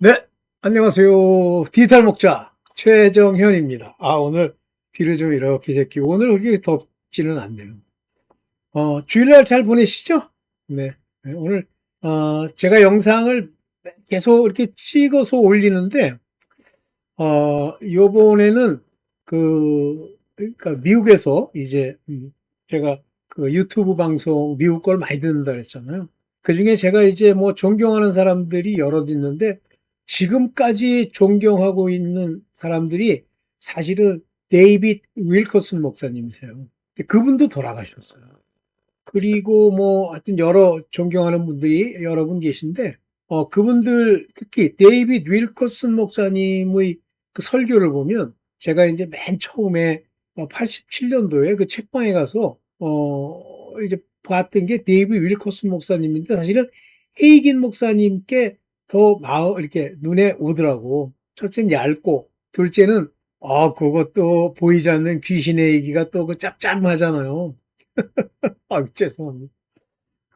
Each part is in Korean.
네, 안녕하세요. 디지털 목자 최정현입니다. 오늘 뒤를 좀 이렇게 제끼고 오늘 그렇게 덥지는 않네요. 주일날 잘 보내시죠? 네, 네, 오늘 제가 영상을 계속 이렇게 찍어서 올리는데 요번에는 그러니까 미국에서 이제 제가 그 유튜브 방송 미국 걸 많이 듣는다 그랬잖아요. 그중에 제가 이제 뭐 존경하는 사람들이 여럿 있는데 지금까지 존경하고 있는 사람들이 사실은 데이빗 윌커슨 목사님이세요. 근데 그분도 돌아가셨어요. 그리고 뭐 하여튼 여러 존경하는 분들이 여러 분 계신데 그분들 특히 데이빗 윌커슨 목사님의 그 설교를 보면 제가 이제 맨 처음에 87년도에 그 책방에 가서 이제 봤던 게 데이빗 윌커슨 목사님인데 사실은 헤이긴 목사님께 더 이렇게 눈에 오더라고. 첫째는 얇고 둘째는 그것도 보이지 않는 귀신의 얘기가 또 그 짭짤하잖아요. 죄송합니다.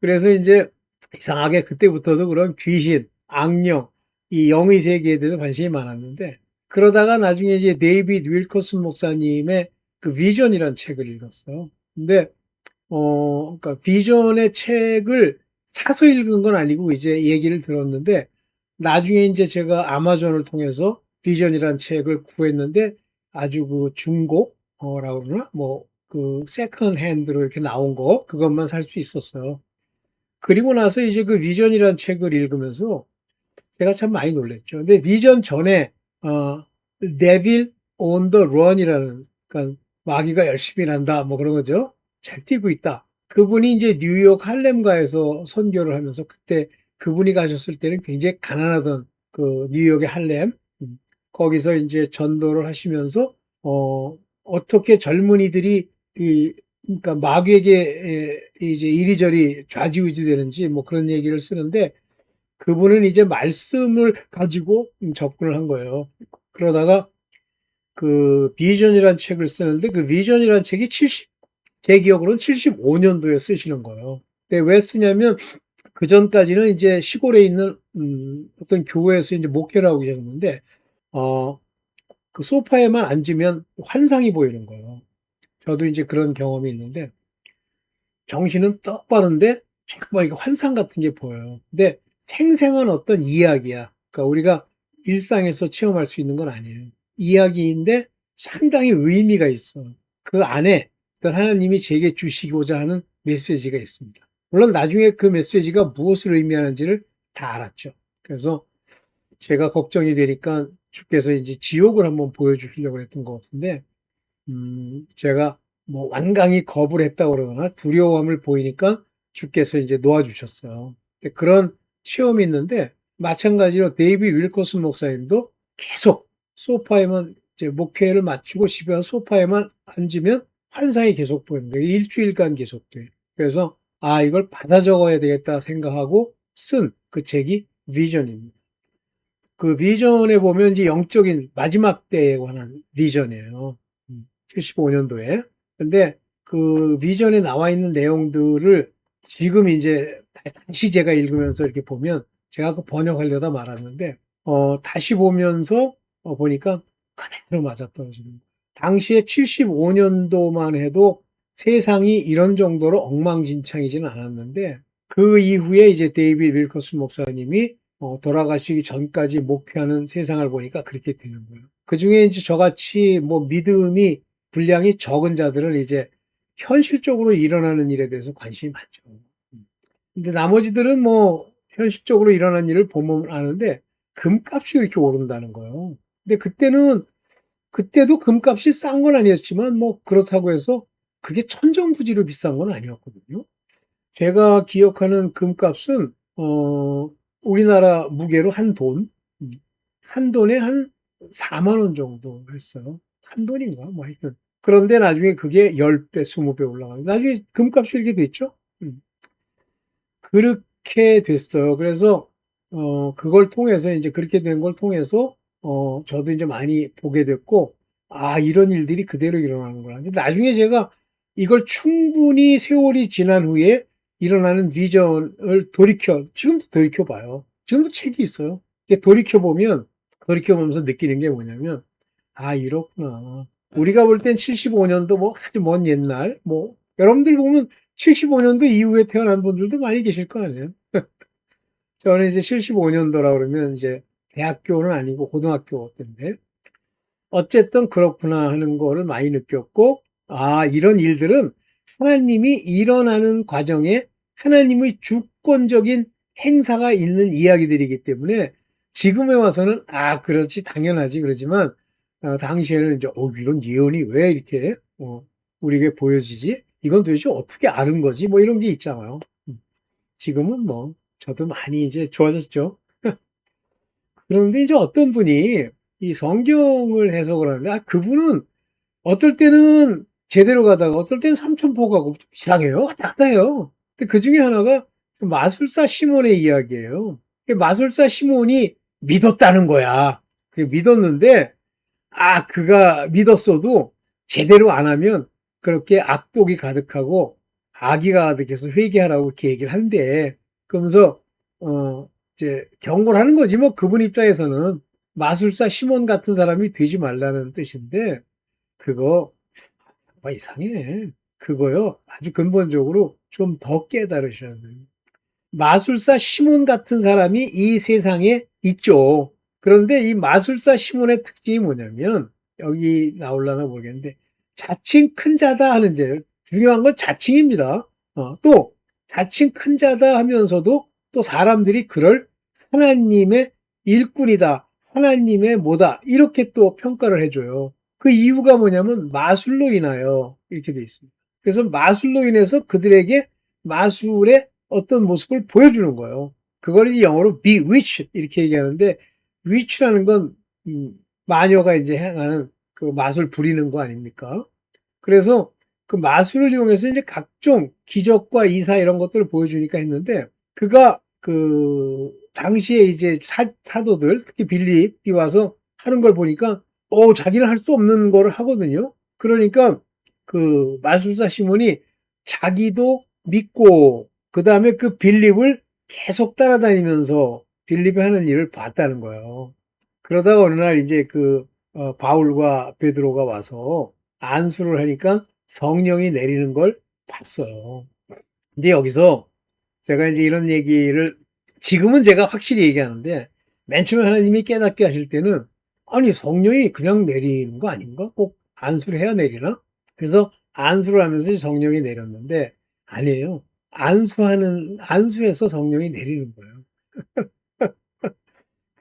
그래서 이제 이상하게 그때부터도 그런 귀신, 악령, 이 영의 세계에 대해서 관심이 많았는데 그러다가 나중에 이제 데이빗 윌커슨 목사님의 그 비전이라는 책을 읽었어요. 근데 그러니까 비전의 책을 사서 읽은 건 아니고 이제 얘기를 들었는데 나중에 이제 제가 아마존을 통해서 비전이라는 책을 구했는데 아주 그 중고라고 그러나 뭐 그 세컨 핸드로 이렇게 나온 거 그것만 살 수 있었어요. 그리고 나서 이제 그 비전이라는 책을 읽으면서 제가 참 많이 놀랐죠. 근데 비전 전에 Devil on the Run이라는 그러니까 마귀가 열심히 난다 뭐 그런 거죠. 잘 뛰고 있다. 그분이 이제 뉴욕 할렘가에서 선교를 하면서 그때 그분이 가셨을 때는 굉장히 가난하던 그 뉴욕의 할렘 거기서 이제 전도를 하시면서 어떻게 젊은이들이 그러니까 마귀에게 이제 이리저리 좌지우지 되는지 뭐 그런 얘기를 쓰는데 그분은 이제 말씀을 가지고 접근을 한 거예요. 그러다가 그 비전이라는 책을 쓰는데 그 비전이라는 책이 제 기억으로는 75년도에 쓰시는 거예요. 근데 왜 쓰냐면 그 전까지는 이제 시골에 있는 어떤 교회에서 이제 목회를 하고 계셨는데 어, 그 소파에만 앉으면 환상이 보이는 거예요. 저도 이제 그런 경험이 있는데 정신은 똑바른데 자꾸 이게 환상 같은 게 보여요. 근데 생생한 어떤 이야기야. 그러니까 우리가 일상에서 체험할 수 있는 건 아니에요. 이야기인데 상당히 의미가 있어. 그 안에 어떤 하나님이 제게 주시고자 하는 메시지가 있습니다. 물론 나중에 그 메시지가 무엇을 의미하는지를 다 알았죠. 그래서 제가 걱정이 되니까 주께서 이제 지옥을 한번 보여주시려고 했던 것 같은데 제가 뭐 완강히 거부를 했다고 그러거나 두려움을 보이니까 주께서 이제 놓아주셨어요. 그런 체험이 있는데 마찬가지로 데이비 윌커슨 목사님도 계속 소파에만 이제 목회를 마치고 집에 와서 소파에만 앉으면 환상이 계속 보이는 거예요. 일주일간 계속돼요. 그래서 이걸 받아 적어야 되겠다 생각하고 쓴 그 책이 비전입니다. 그 비전에 보면 이제 영적인 마지막 때에 관한 비전이에요. 75년도에. 근데 그 비전에 나와 있는 내용들을 지금 이제 다시 제가 읽으면서 이렇게 보면 제가 그 번역하려다 말았는데, 다시 보면서 보니까 그대로 맞아떨어지는 거예요. 당시에 75년도만 해도 세상이 이런 정도로 엉망진창이지는 않았는데 그 이후에 이제 데이비드 윌커슨 목사님이 돌아가시기 전까지 목회하는 세상을 보니까 그렇게 되는 거예요. 그 중에 이제 저같이 뭐 믿음이 분량이 적은 자들은 이제 현실적으로 일어나는 일에 대해서 관심이 많죠. 근데 나머지들은 뭐 현실적으로 일어난 일을 보면 아는데 금값이 이렇게 오른다는 거예요. 근데 그때도 금값이 싼 건 아니었지만 뭐 그렇다고 해서 그게 천정부지로 비싼 건 아니었거든요. 제가 기억하는 금값은 우리나라 무게로 한 돈에 한 4만 원 정도 했어요. 한 돈인가 뭐 하여튼. 그런데 나중에 그게 10배, 20배 올라가고 나중에 금값이 이렇게 됐죠. 그렇게 됐어요. 그래서 그걸 통해서 이제 그렇게 된 걸 통해서 저도 이제 많이 보게 됐고 이런 일들이 그대로 일어나는구나. 근데 나중에 제가 이걸 충분히 세월이 지난 후에 일어나는 비전을 지금도 돌이켜 봐요. 지금도 책이 있어요. 돌이켜보면서 느끼는 게 뭐냐면, 아, 이렇구나. 우리가 볼 땐 75년도 뭐 아주 먼 옛날, 뭐, 여러분들 보면 75년도 이후에 태어난 분들도 많이 계실 거 아니에요? 저는 이제 75년도라 그러면 이제 대학교는 아니고 고등학교 때인데, 어쨌든 그렇구나 하는 거를 많이 느꼈고, 아, 이런 일들은 하나님이 일어나는 과정에 하나님의 주권적인 행사가 있는 이야기들이기 때문에 지금에 와서는 아, 그렇지, 당연하지, 그러지만 당시에는 이제 이런 예언이 왜 이렇게 우리에게 보여지지? 이건 도대체 어떻게 아는 거지? 뭐 이런 게 있잖아요. 지금은 뭐 저도 많이 이제 좋아졌죠. 그런데 이제 어떤 분이 이 성경을 해석을 하는데, 아, 그분은 어떨 때는 제대로 가다가 어떨 때는 삼천포 가고 좀 이상해요. 왔다 갔다 해요. 근데 그 중에 하나가 마술사 시몬의 이야기예요. 마술사 시몬이 믿었다는 거야. 믿었는데, 아, 그가 믿었어도 제대로 안 하면 그렇게 악독이 가득하고 악의가 가득해서 회개하라고 이렇게 얘기를 한대. 그러면서, 이제 경고를 하는 거지. 뭐 그분 입장에서는 마술사 시몬 같은 사람이 되지 말라는 뜻인데, 그거 이상해. 그거요. 아주 근본적으로 좀 더 깨달으셔야 돼요. 마술사 시몬 같은 사람이 이 세상에 있죠. 그런데 이 마술사 시몬의 특징이 뭐냐면, 여기 나올라나 모르겠는데, 자칭 큰 자다 하는 제 중요한 건 자칭입니다. 또 자칭 큰 자다 하면서도 또 사람들이 그를 하나님의 일꾼이다, 하나님의 뭐다 이렇게 또 평가를 해줘요. 그 이유가 뭐냐면 마술로 인하여 이렇게 돼 있습니다. 그래서 마술로 인해서 그들에게 마술의 어떤 모습을 보여주는 거예요. 그걸 영어로 bewitch 이렇게 얘기하는데, witch라는 건 마녀가 이제 행하는 그 마술 부리는 거 아닙니까? 그래서 그 마술을 이용해서 이제 각종 기적과 이사 이런 것들을 보여주니까 했는데, 그가 그 당시에 이제 사도들 특히 빌립이 와서 하는 걸 보니까 자기는 할 수 없는 거를 하거든요. 그러니까 그 마술사 시몬이 자기도 믿고 그 다음에 그 빌립을 계속 따라다니면서 빌립이 하는 일을 봤다는 거예요. 그러다가 어느 날 이제 바울과 베드로가 와서 안수를 하니까 성령이 내리는 걸 봤어요. 근데 여기서 제가 이제 이런 얘기를 지금은 제가 확실히 얘기하는데, 맨 처음에 하나님이 깨닫게 하실 때는 아니 성령이 그냥 내리는 거 아닌가? 꼭 안수를 해야 내리나? 그래서 안수를 하면서 성령이 내렸는데 아니에요. 안수해서 성령이 내리는 거예요.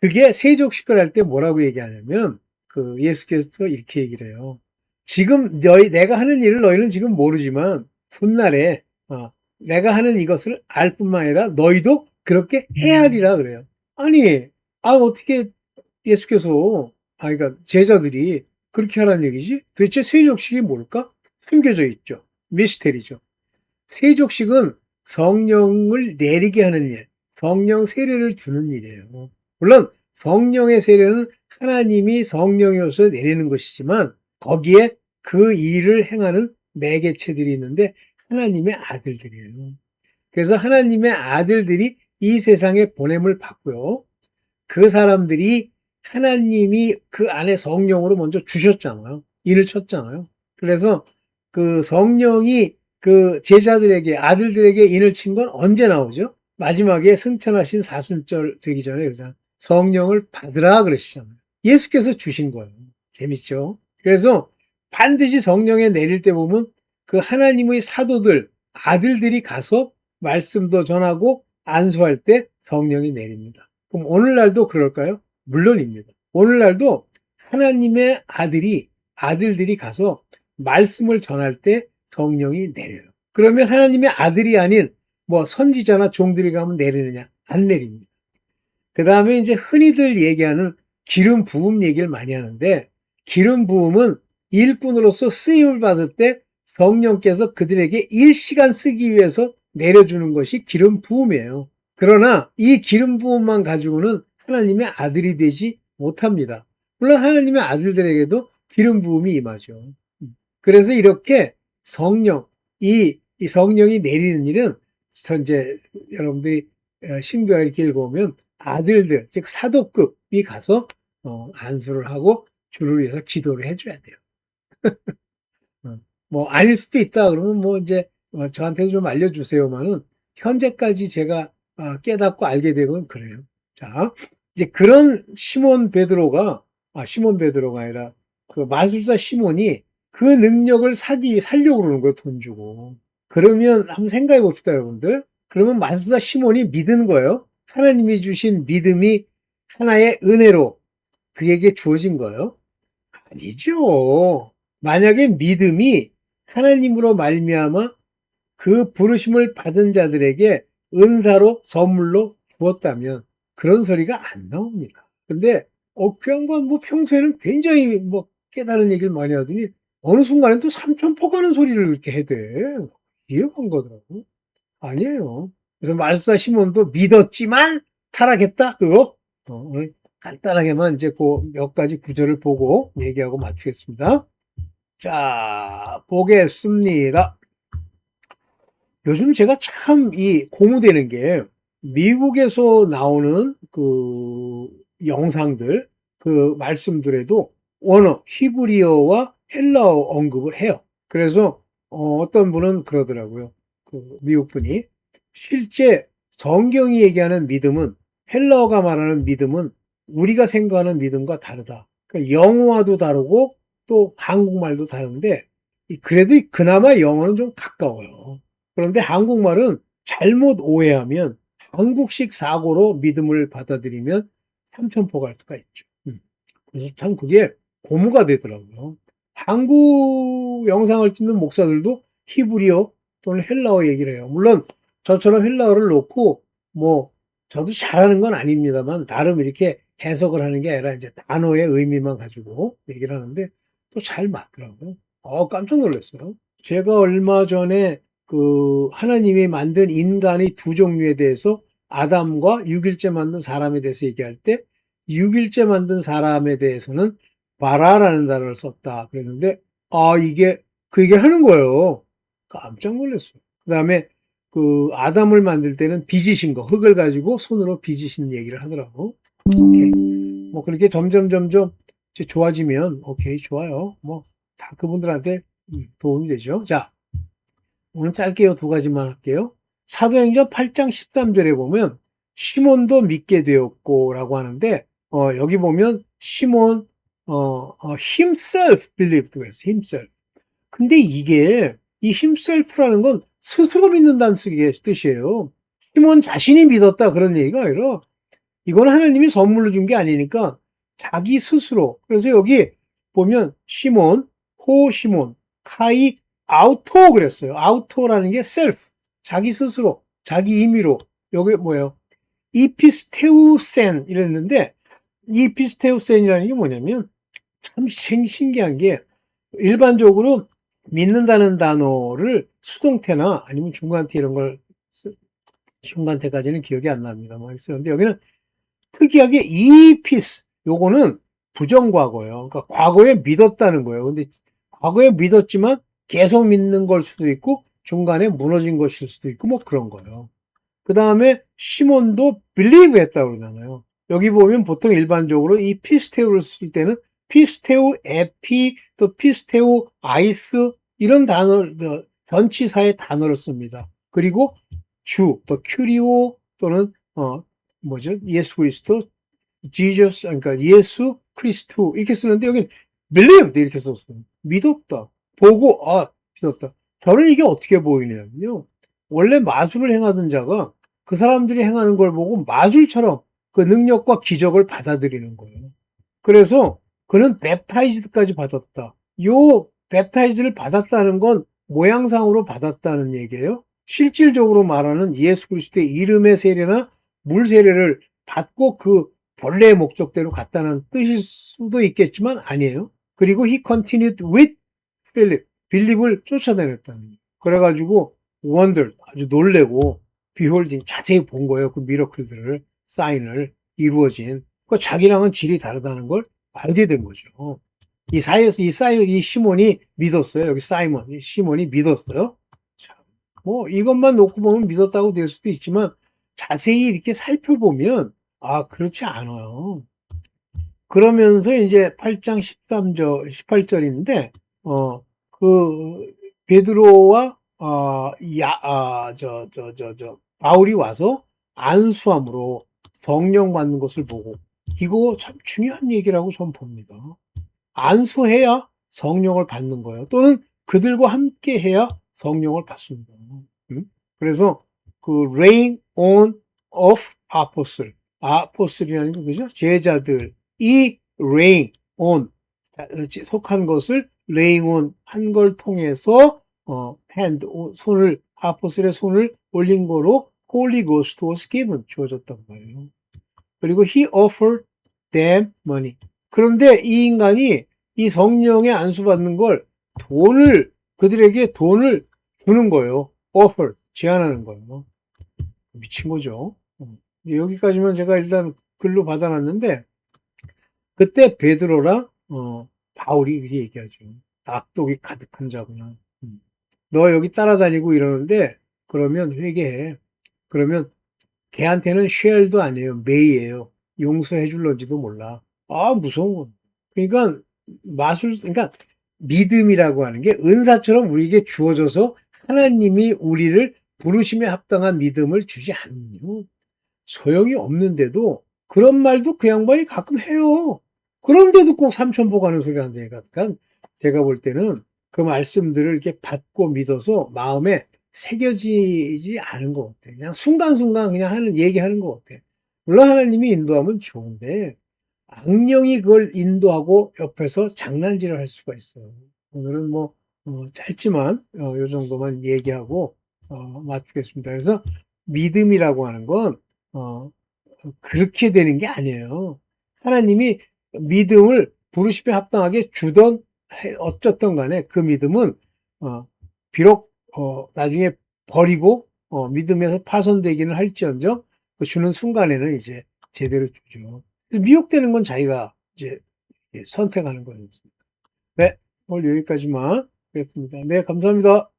그게 세족식을 할 때 뭐라고 얘기하냐면, 예수께서 이렇게 얘기를 해요. 지금 내가 하는 일을 너희는 지금 모르지만 훗날에 내가 하는 이것을 알 뿐만 아니라 너희도 그렇게 해야 하리라 그래요. 아니, 어떻게 예수께서, 그러니까 제자들이 그렇게 하라는 얘기지? 도대체 세족식이 뭘까? 숨겨져 있죠. 미스테리죠. 세족식은 성령을 내리게 하는 일, 성령 세례를 주는 일이에요. 물론 성령의 세례는 하나님이 성령이어서 내리는 것이지만 거기에 그 일을 행하는 매개체들이 있는데 하나님의 아들들이에요. 그래서 하나님의 아들들이 이 세상에 보냄을 받고요. 그 사람들이 하나님이 그 안에 성령으로 먼저 주셨잖아요. 일을 쳤잖아요. 그래서 그 성령이 그 제자들에게, 아들들에게 인을 친 건 언제 나오죠? 마지막에 승천하신 사순절 되기 전에 그러잖아요. 성령을 받으라 그러시잖아요. 예수께서 주신 거예요. 재밌죠? 그래서 반드시 성령에 내릴 때 보면 그 하나님의 사도들, 아들들이 가서 말씀도 전하고 안수할 때 성령이 내립니다. 그럼 오늘날도 그럴까요? 물론입니다. 오늘날도 하나님의 아들들이 가서 말씀을 전할 때 성령이 내려요. 그러면 하나님의 아들이 아닌 뭐 선지자나 종들이 가면 내리느냐? 안 내립니다. 그 다음에 이제 흔히들 얘기하는 기름 부음 얘기를 많이 하는데, 기름 부음은 일꾼으로서 쓰임을 받을 때 성령께서 그들에게 일시간 쓰기 위해서 내려주는 것이 기름 부음이에요. 그러나 이 기름 부음만 가지고는 하나님의 아들이 되지 못합니다. 물론 하나님의 아들들에게도 기름 부음이 임하죠. 그래서 이렇게 이 성령이 내리는 일은 이제 여러분들이 신구약 이렇게 읽어보면 아들들, 즉 사도급이 가서 안수를 하고 주를 위해서 기도를 해줘야 돼요. 뭐 아닐 수도 있다 그러면 뭐 이제 저한테 좀 알려주세요만은 현재까지 제가 깨닫고 알게 되고 그래요. 자, 이제 그런 시몬 베드로가 아니라 그 마술사 시몬이 그 능력을 살려고 그러는 거예요, 돈 주고. 그러면 한번 생각해 봅시다, 여러분들. 그러면 마술사 시몬이 믿은 거예요. 하나님이 주신 믿음이 하나의 은혜로 그에게 주어진 거예요. 아니죠. 만약에 믿음이 하나님으로 말미암아 그 부르심을 받은 자들에게 은사로 선물로 주었다면 그런 소리가 안 나옵니다. 근데 그 양반 뭐 평소에는 굉장히 뭐 깨달은 얘기를 많이 하더니 어느 순간엔 또 삼천포 가는 소리를 이렇게 해대. 이해가 안 가더라고. 아니에요. 그래서 마술사 시몬도 믿었지만 타락했다. 그거 오늘 간단하게만 이제 그 몇 가지 구절을 보고 얘기하고 마치겠습니다. 자, 보겠습니다. 요즘 제가 참 고무되는 게 미국에서 나오는 그 영상들, 그 말씀들에도 원어, 히브리어와 헬라어 언급을 해요. 그래서 어떤 분은 그러더라고요. 그 미국 분이 실제 성경이 얘기하는 믿음은 헬라어가 말하는 믿음은 우리가 생각하는 믿음과 다르다. 그러니까 영어와도 다르고 또 한국말도 다른데 그래도 그나마 영어는 좀 가까워요. 그런데 한국말은 잘못 오해하면 한국식 사고로 믿음을 받아들이면 삼천포 갈 수가 있죠. 그래서 참 그게 고무가 되더라고요. 한국 영상을 찍는 목사들도 히브리어 또는 헬라어 얘기를 해요. 물론 저처럼 헬라어를 놓고 뭐 저도 잘하는 건 아닙니다만 나름 이렇게 해석을 하는 게 아니라 이제 단어의 의미만 가지고 얘기를 하는데 또 잘 맞더라고요. 깜짝 놀랐어요. 제가 얼마 전에 그 하나님이 만든 인간의 두 종류에 대해서 아담과 6일째 만든 사람에 대해서 얘기할 때 6일째 만든 사람에 대해서는 바라라는 단어를 썼다 그랬는데 이게 그 얘기를 하는 거예요. 깜짝 놀랐어요. 그 다음에 그 아담을 만들 때는 빚으신 거 흙을 가지고 손으로 빚으신 얘기를 하더라고. 오케이. 뭐 그렇게 점점 좋아지면 오케이 좋아요. 뭐 다 그분들한테 도움이 되죠. 자, 오늘 짧게요. 두 가지만 할게요. 사도행전 8장 13절에 보면 시몬도 믿게 되었고 라고 하는데 여기 보면 시몬 himself believed 그랬어요. himself. 근데 이게 이 himself라는 건 스스로 믿는다는 뜻이에요. 시몬 자신이 믿었다 그런 얘기가 아니라 이건 하나님이 선물로 준 게 아니니까 자기 스스로. 그래서 여기 보면 시몬, 시몬, 카이 아우토 그랬어요. 아우토라는 게 self, 자기 스스로, 자기 임의로. 여기 뭐예요? 이피스테우센 이랬는데 이피스테우센이라는 게 뭐냐면 참 신기한 게 일반적으로 믿는다는 단어를 수동태나 아니면 중간태 이런 걸 중간태까지는 기억이 안 납니다만 쓰는데 여기는 특이하게 이피스 요거는 부정과거예요. 그러니까 과거에 믿었다는 거예요. 근데 과거에 믿었지만 계속 믿는 걸 수도 있고 중간에 무너진 것일 수도 있고 뭐 그런 거예요. 그 다음에 시몬도 believe 했다고 그러잖아요. 여기 보면 보통 일반적으로 이 피스테우를 쓸 때는 피스테우 에피 또 피스테우 아이스 이런 단어 전치사의 단어를 씁니다. 그리고 주 또 큐리오 또는 예수 그리스도 지저스 그러니까 예수 그리스도 이렇게 쓰는데 여기 believed 이렇게 썼어요. 믿었다. 보고 믿었다. 저는 이게 어떻게 보이냐면요. 원래 마술을 행하던 자가 그 사람들이 행하는 걸 보고 마술처럼 그 능력과 기적을 받아들이는 거예요. 그래서 그는 웹타이즈드까지 받았다. 요 웹타이즈를 받았다는 건 모양상으로 받았다는 얘기예요. 실질적으로 말하는 예수 그리스도의 이름의 세례나 물 세례를 받고 그 본래의 목적대로 갔다는 뜻일 수도 있겠지만 아니에요. 그리고 he continued with Philip. 빌립을 쫓아다녔다는 거예요. 그래가지고 wondered 아주 놀래고 beholding 자세히 본 거예요. 그 미러클들을 사인을 이루어진 그 자기랑은 질이 다르다는 걸 알게 된 거죠. 이 시몬이 믿었어요. 여기 사이먼 이 시몬이 믿었어요. 자, 뭐 이것만 놓고 보면 믿었다고 될 수도 있지만 자세히 이렇게 살펴보면 그렇지 않아요. 그러면서 이제 8장 13절, 18절인데, 베드로와, 바울이 와서 안수함으로 성령 받는 것을 보고, 이거 참 중요한 얘기라고 저는 봅니다. 안수해야 성령을 받는 거예요. 또는 그들과 함께 해야 성령을 받습니다. 그래서 rain on of apostle, apostle이라는 게 그죠? 제자들 이 rain on 속한 것을 laying on 한 걸 통해서 hand 손을 아포스의 손을 올린 거로 Holy Ghost was given 주어졌단 말이에요. 그리고 he offered them money. 그런데 이 인간이 이 성령의 안수 받는 걸 그들에게 돈을 주는 거예요. offer 제안하는 거예요. 미친 거죠. 여기까지만 제가 일단 글로 받아놨는데 그때 베드로랑 바울이 이렇게 얘기하죠. 악독이 가득한 자구나. 너 여기 따라다니고 이러는데 그러면 회개해. 그러면 걔한테는 쉘도 아니에요. 메이예요. 용서해 줄런지도 몰라. 무서운 거. 그러니까 그러니까 믿음이라고 하는 게 은사처럼 우리에게 주어져서 하나님이 우리를 부르심에 합당한 믿음을 주지 않으면 소용이 없는데도 그런 말도 그 양반이 가끔 해요. 그런데도 꼭 삼천포 가는 소리 한다니까. 그러니까 제가 볼 때는 그 말씀들을 이렇게 받고 믿어서 마음에 새겨지지 않은 것 같아. 그냥 순간순간 그냥 얘기하는 것 같아. 물론 하나님이 인도하면 좋은데 악령이 그걸 인도하고 옆에서 장난질을 할 수가 있어요. 오늘은 뭐 짧지만 요 정도만 얘기하고 맞추겠습니다. 그래서 믿음이라고 하는 건 그렇게 되는 게 아니에요. 하나님이 믿음을 부르심에 합당하게 주던 어쨌든 간에 그 믿음은 비록 나중에 버리고 믿음에서 파손되기는 할지언정 그 주는 순간에는 이제 제대로 주죠. 미혹되는 건 자기가 이제 선택하는 거였습니다. 네, 오늘 여기까지만 하겠습니다. 네, 감사합니다.